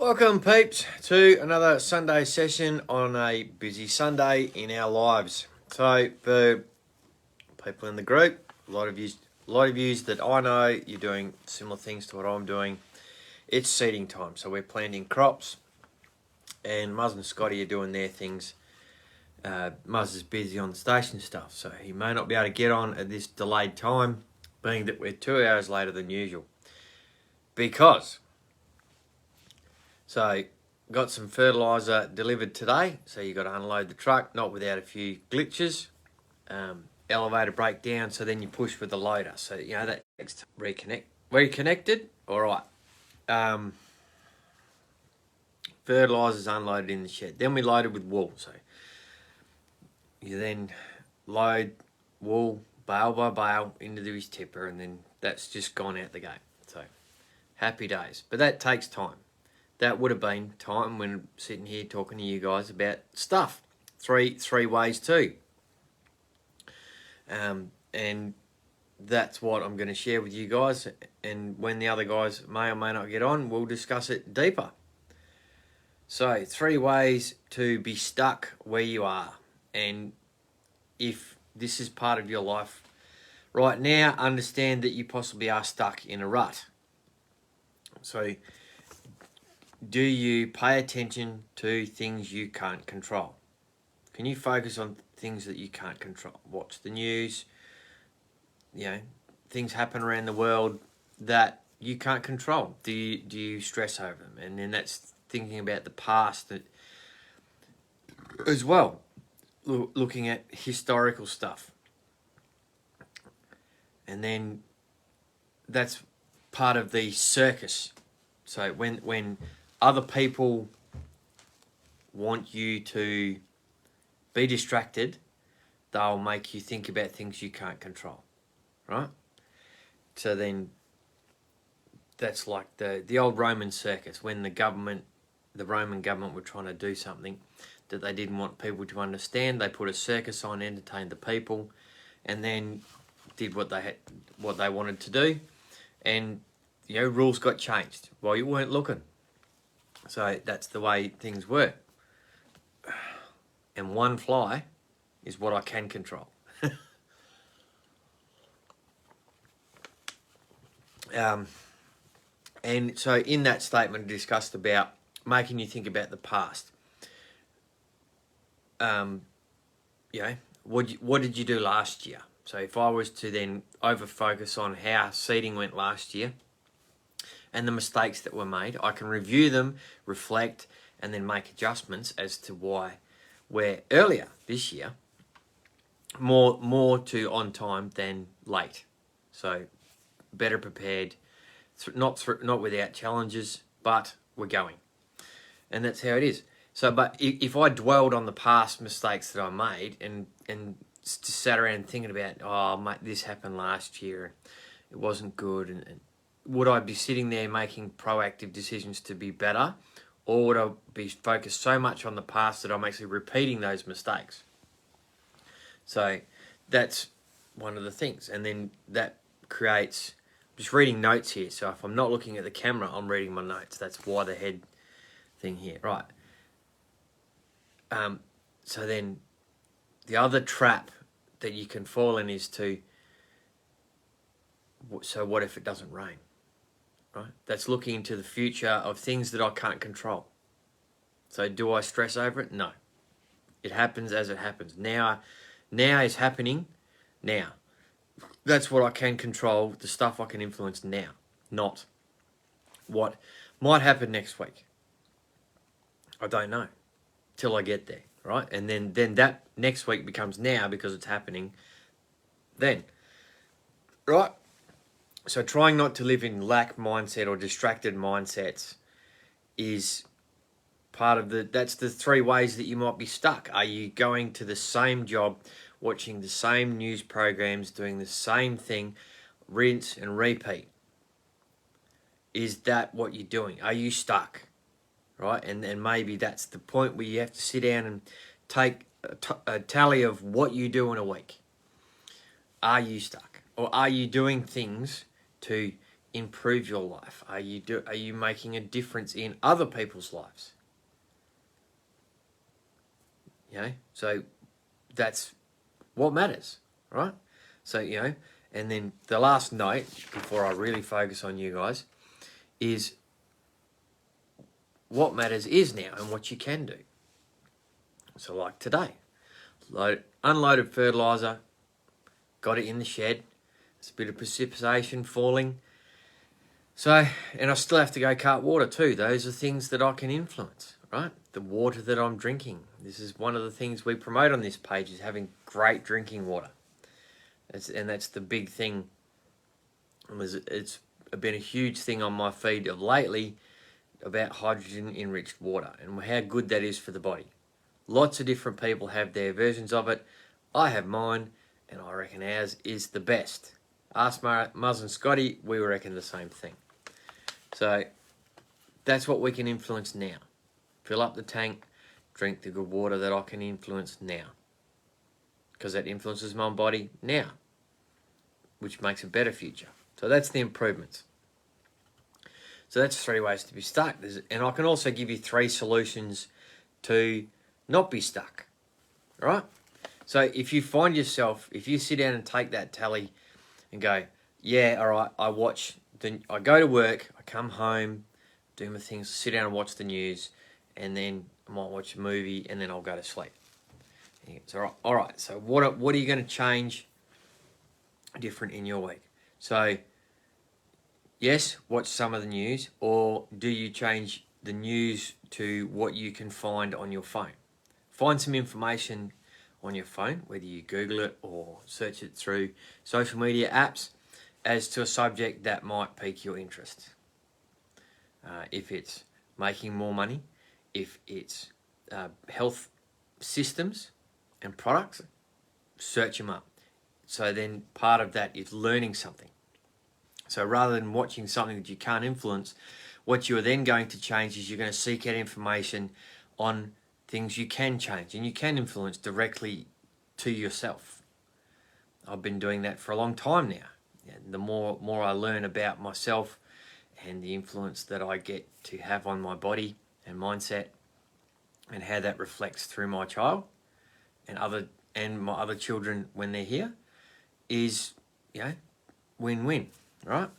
Welcome, peeps, to another Sunday session on a busy Sunday in our lives. So, for people in the group, a lot of yous that I know, you're doing similar things to what I'm doing. It's seeding time, so we're planting crops, and Muzz and Scotty are doing their things. Muzz is busy on the station stuff, so he may not be able to get on at this delayed time, being that we're 2 hours later than usual. So, got some fertiliser delivered today, so you got to unload the truck, not without a few glitches. Elevator breakdown, so then you push with the loader. So, you know, that next reconnect. Reconnected? All right. Fertiliser's unloaded in the shed. Then we loaded with wool. So, you then load wool, bale by bale, into his tipper, and then that's just gone out the gate. So, happy days. But that takes time. That would have been time when I'm sitting here talking to you guys about stuff. Three ways too. And that's what I'm going to share with you guys. And when the other guys may or may not get on, we'll discuss it deeper. So, 3 ways to be stuck where you are. And if this is part of your life right now, understand that you possibly are stuck in a rut. So, do you pay attention to things you can't control? Can you focus on things that you can't control? Watch the news. You know, things happen around the world that you can't control. Do you stress over them? And then that's thinking about the past as well. Looking at historical stuff. And then that's part of the circus. So when other people want you to be distracted, they'll make you think about things you can't control, right? So then that's like the old Roman circus, when the Roman government were trying to do something that they didn't want people to understand. They put a circus on, entertained the people, and then did what they wanted to do. And, you know, rules got changed while you weren't looking. So that's the way things work. And one fly is what I can control. And so in that statement, I discussed about making you think about the past. You know, what did you do last year? So if I was to then over-focus on how seeding went last year, and the mistakes that were made, I can review them, reflect, and then make adjustments as to why we're earlier this year, more to on time than late. So better prepared, not without challenges, but we're going. And that's how it is. So, but if I dwelled on the past mistakes that I made and just sat around thinking about, oh, mate, this happened last year, it wasn't good, and would I be sitting there making proactive decisions to be better, or would I be focused so much on the past that I'm actually repeating those mistakes? So that's one of the things. And then that creates, I'm just reading notes here. So if I'm not looking at the camera, I'm reading my notes. That's why the head thing here. Right. So then the other trap that you can fall in is so what if it doesn't rain? Right? That's looking into the future of things that I can't control. So do I stress over it? No. It happens as it happens. Now is happening now. That's what I can control, the stuff I can influence now, not what might happen next week. I don't know till I get there, right? And then that next week becomes now because it's happening then, right? So trying not to live in lack mindset or distracted mindsets is part of that's the 3 ways that you might be stuck. Are you going to the same job, watching the same news programs, doing the same thing, rinse and repeat? Is that what you're doing? Are you stuck? Right? And maybe that's the point where you have to sit down and take a tally of what you do in a week. Are you stuck? Or are you doing things to improve your life? Are you making a difference in other people's lives? So that's what matters, right? So, and then the last note, before I really focus on you guys, is what matters is now and what you can do. So like today, unloaded fertilizer, got it in the shed, there's a bit of precipitation falling. So, and I still have to go cart water too. Those are things that I can influence, right? The water that I'm drinking. This is one of the things we promote on this page, is having great drinking water. And that's the big thing. It's been a huge thing on my feed of lately about hydrogen-enriched water and how good that is for the body. Lots of different people have their versions of it. I have mine, and I reckon ours is the best. Ask Muzz and Scotty, we reckon the same thing. So that's what we can influence now. Fill up the tank, drink the good water that I can influence now. Because that influences my body now, which makes a better future. So that's the improvements. So that's 3 ways to be stuck. And I can also give you 3 solutions to not be stuck, right? So if you find yourself, if you sit down and take that tally and go, yeah, all right, I go to work, I come home, do my things, sit down and watch the news, and then I might watch a movie, and then I'll go to sleep. So, all right, so what are you going to change different in your week? So, yes, watch some of the news, or do you change the news to what you can find on your phone? Find some information on your phone, whether you Google it or search it through social media apps, as to a subject that might pique your interest. If it's making more money, if it's health systems and products, search them up. So then part of that is learning something. So rather than watching something that you can't influence, what you are then going to change is you're going to seek out information on things you can change and you can influence directly to yourself. I've been doing that for a long time now. And the more I learn about myself and the influence that I get to have on my body and mindset, and how that reflects through my child and my other children when they're here, is win-win, right?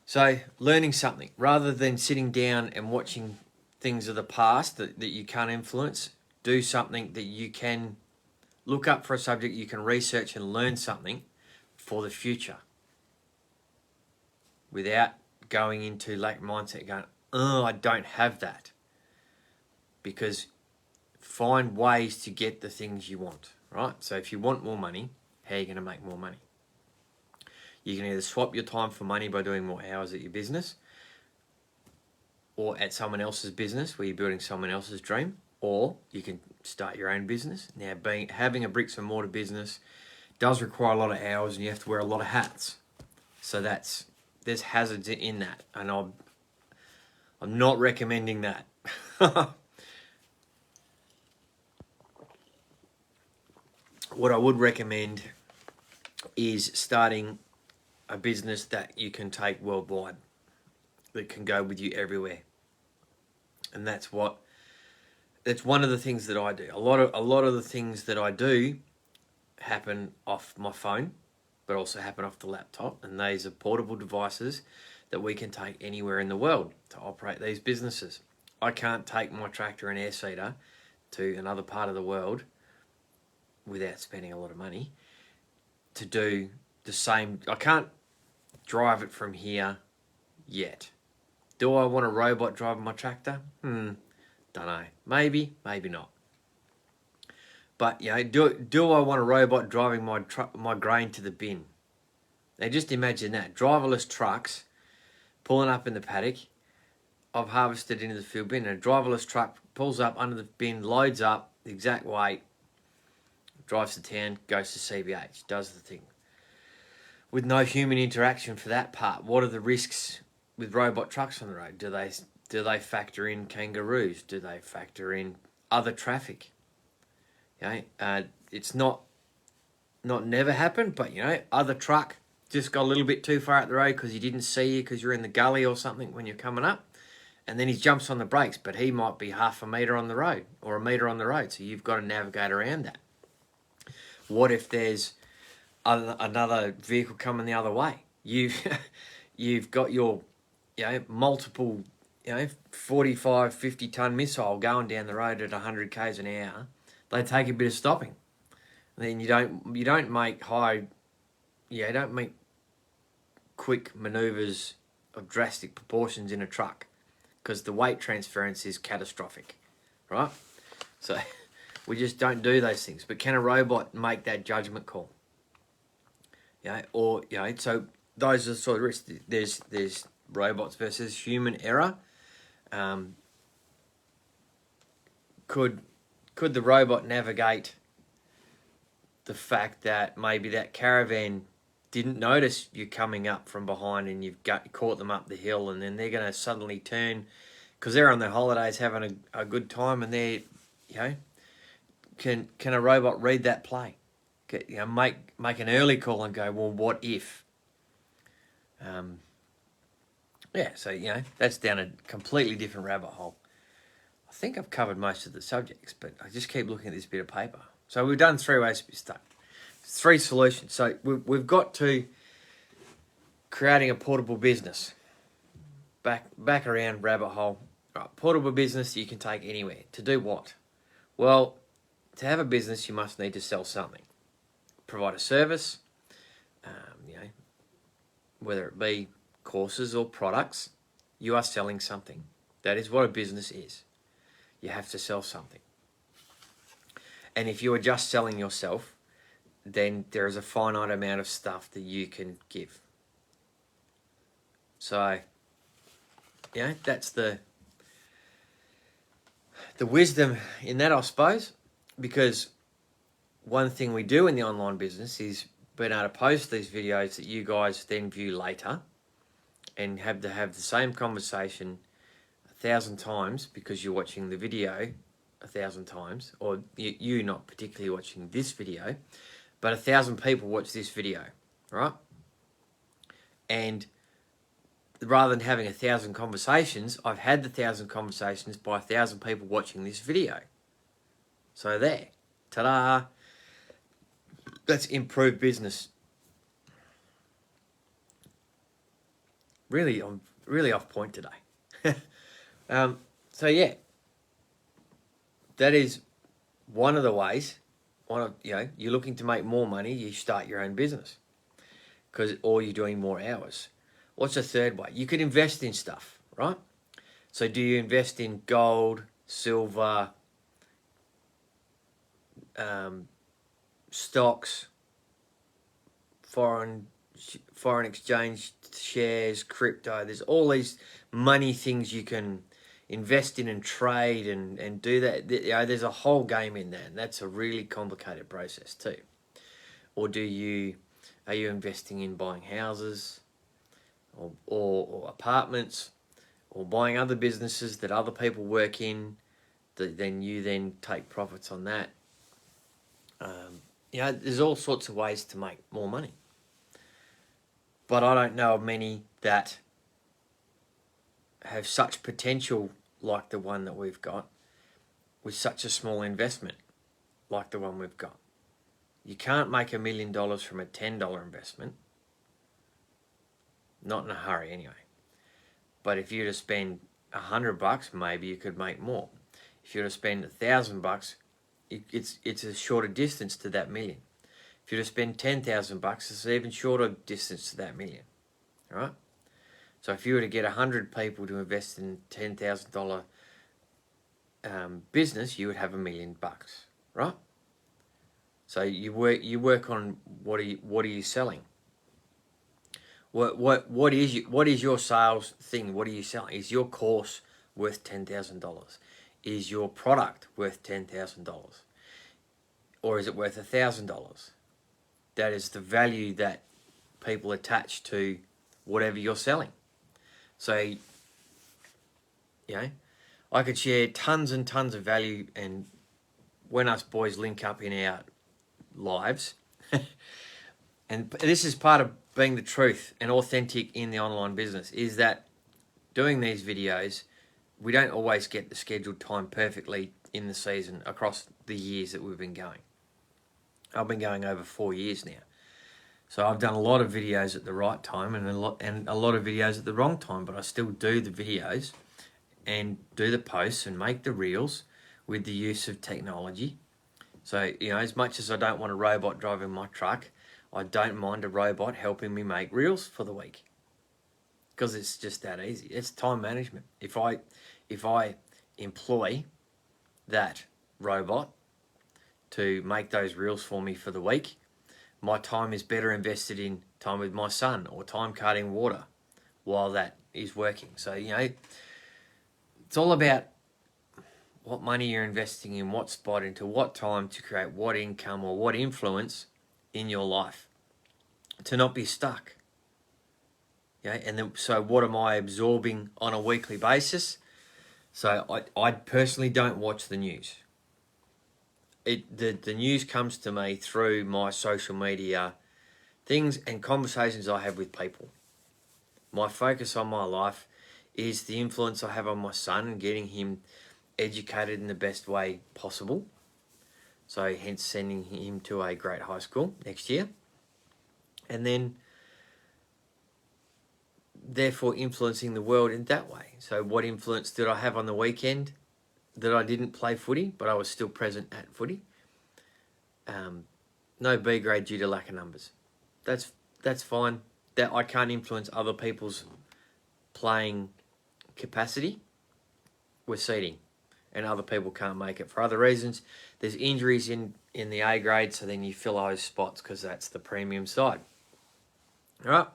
So learning something rather than sitting down and watching things of the past that you can't influence. Do something that you can look up for a subject, you can research and learn something for the future without going into lack mindset going, oh, I don't have that. Because find ways to get the things you want, right? So if you want more money, how are you going to make more money? You can either swap your time for money by doing more hours at your business, or at someone else's business where you're building someone else's dream, or you can start your own business. Now, having a bricks and mortar business does require a lot of hours, and you have to wear a lot of hats. So there's hazards in that, and I'm not recommending that. What I would recommend is starting a business that you can take worldwide, that can go with you everywhere. And that's one of the things that I do. A lot of the things that I do happen off my phone, but also happen off the laptop. And these are portable devices that we can take anywhere in the world to operate these businesses. I can't take my tractor and air seeder to another part of the world without spending a lot of money to do the same. I can't drive it from here yet. Do I want a robot driving my tractor? Don't know. Maybe, maybe not. But do I want a robot driving my grain to the bin? Now just imagine that. Driverless trucks pulling up in the paddock. I've harvested into the field bin, and a driverless truck pulls up under the bin, loads up the exact weight, drives to town, goes to CBH, does the thing. With no human interaction for that part. What are the risks with robot trucks on the road? Do they factor in kangaroos? Do they factor in other traffic? It's not never happened, but other truck just got a little bit too far out the road because he didn't see you because you're in the gully or something when you're coming up, and then he jumps on the brakes, but he might be half a metre on the road or a metre on the road, so you've got to navigate around that. What if there's another vehicle coming the other way? You've got your multiple 45, 50 ton missile going down the road at 100 k's an hour. They take a bit of stopping. And then you don't make quick manoeuvres of drastic proportions in a truck, because the weight transference is catastrophic, right? So we just don't do those things. But can a robot make that judgment call? So those are the sort of risks. There's robots versus human error. Could the robot navigate the fact that maybe that caravan didn't notice you coming up from behind and you've caught them up the hill, and then they're going to suddenly turn because they're on their holidays having a good time, and they're, can a robot read that play? Make an early call and go, well, what if? So that's down a completely different rabbit hole. I think I've covered most of the subjects, but I just keep looking at this bit of paper. So we've done 3 ways to be stuck. 3 solutions. So we've got to creating a portable business. Back around rabbit hole. Right, portable business you can take anywhere. To do what? Well, to have a business, you must need to sell something. Provide a service, whether it be courses or products, you are selling something. That is what a business is. You have to sell something. And if you are just selling yourself, then there is a finite amount of stuff that you can give. So, that's the wisdom in that, I suppose, because one thing we do in the online business is being able to post these videos that you guys then view later and have to have the same conversation 1,000 times because you're watching the video 1,000 times, or you not particularly watching this video, but 1,000 people watch this video, right? And rather than having 1,000 conversations, I've had the 1,000 conversations by 1,000 people watching this video. So there, ta-da! That's improved business. Really, I'm really off point today. So yeah, that is one of the ways. You're looking to make more money, you start your own business, or you're doing more hours. What's the third way? You could invest in stuff, right? So do you invest in gold, silver, stocks, foreign exchange shares, crypto? There's all these money things you can invest in and trade and do that. There's a whole game in that, and that's a really complicated process too. Or are you investing in buying houses or apartments, or buying other businesses that other people work in, that then you take profits on that? There's all sorts of ways to make more money. But I don't know of many that have such potential like the one that we've got, with such a small investment like the one we've got. You can't make $1 million from a $10 investment. Not in a hurry anyway. But if you were to spend $100, maybe you could make more. If you were to spend $1,000, it's a shorter distance to that million. If you were to spend $10,000, it's an even shorter distance to that million. All right? So if you were to get 100 people to invest in $10,000 business, you would have $1 million, right? So you work on what are you selling? What is your sales thing? What are you selling? Is your course worth $10,000? Is your product worth $10,000? Or is it worth $1,000? That is the value that people attach to whatever you're selling. So, I could share tons and tons of value, and when us boys link up in our lives, and this is part of being the truth and authentic in the online business is that doing these videos, we don't always get the scheduled time perfectly in the season across the years that we've been going. I've been going over 4 years now. So I've done a lot of videos at the right time and a lot of videos at the wrong time, but I still do the videos and do the posts and make the reels with the use of technology. So, you know, as much as I don't want a robot driving my truck, I don't mind a robot helping me make reels for the week. Because it's just that easy. It's time management. If I employ that robot to make those reels for me for the week, my time is better invested in time with my son or time carting water while that is working. So, you know, it's all about what money you're investing in, what spot, into what time to create what income or what influence in your life. To not be stuck. Yeah, and then, so what am I absorbing on a weekly basis? So I personally don't watch the news. The news comes to me through my social media things and conversations I have with people. My focus on my life is the influence I have on my son and getting him educated in the best way possible. So hence sending him to a great high school next year. And then therefore influencing the world in that way. So what influence did I have on the weekend that I didn't play footy, but I was still present at footy? No B grade due to lack of numbers. That's fine. That I can't influence other people's playing capacity. We're seeding, and other people can't make it for other reasons. There's injuries in the A grade, so then you fill those spots because that's the premium side. All right.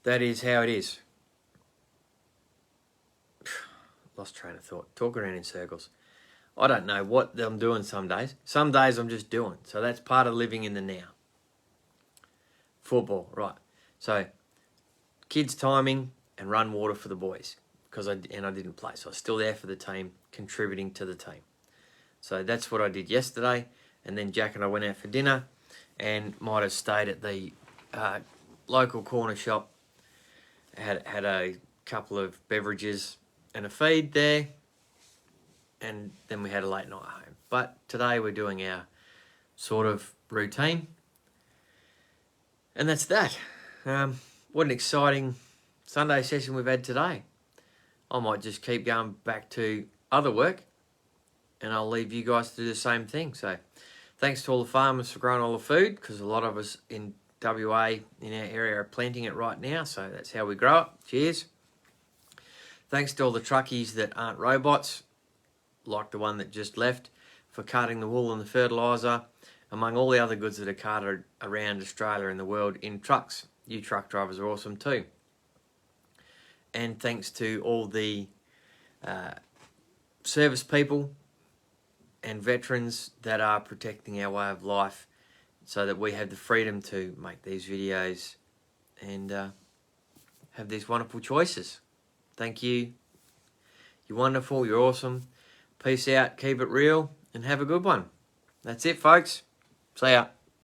That is how it is. Lost train of thought. Talk around in circles. I don't know what I'm doing some days. Some days I'm just doing. So that's part of living in the now. Football, right. So kids timing and run water for the boys. I didn't play. So I was still there for the team, contributing to the team. So that's what I did yesterday. And then Jack and I went out for dinner and might have stayed at the local corner shop. Had a couple of beverages and a feed there, and then we had a late night home. But today we're doing our sort of routine, and that's that. What an exciting Sunday session we've had today. I might just keep going back to other work, and I'll leave you guys to do the same thing. So thanks to all the farmers for growing all the food, because a lot of us in WA in our area are planting it right now, so that's how we grow it. Cheers. Thanks to all the truckies that aren't robots, like the one that just left, for carting the wool and the fertiliser, among all the other goods that are carted around Australia and the world in trucks. You truck drivers are awesome too. And thanks to all the service people and veterans that are protecting our way of life, so that we have the freedom to make these videos and have these wonderful choices. Thank you. You're wonderful. You're awesome. Peace out. Keep it real and have a good one. That's it, folks. See ya.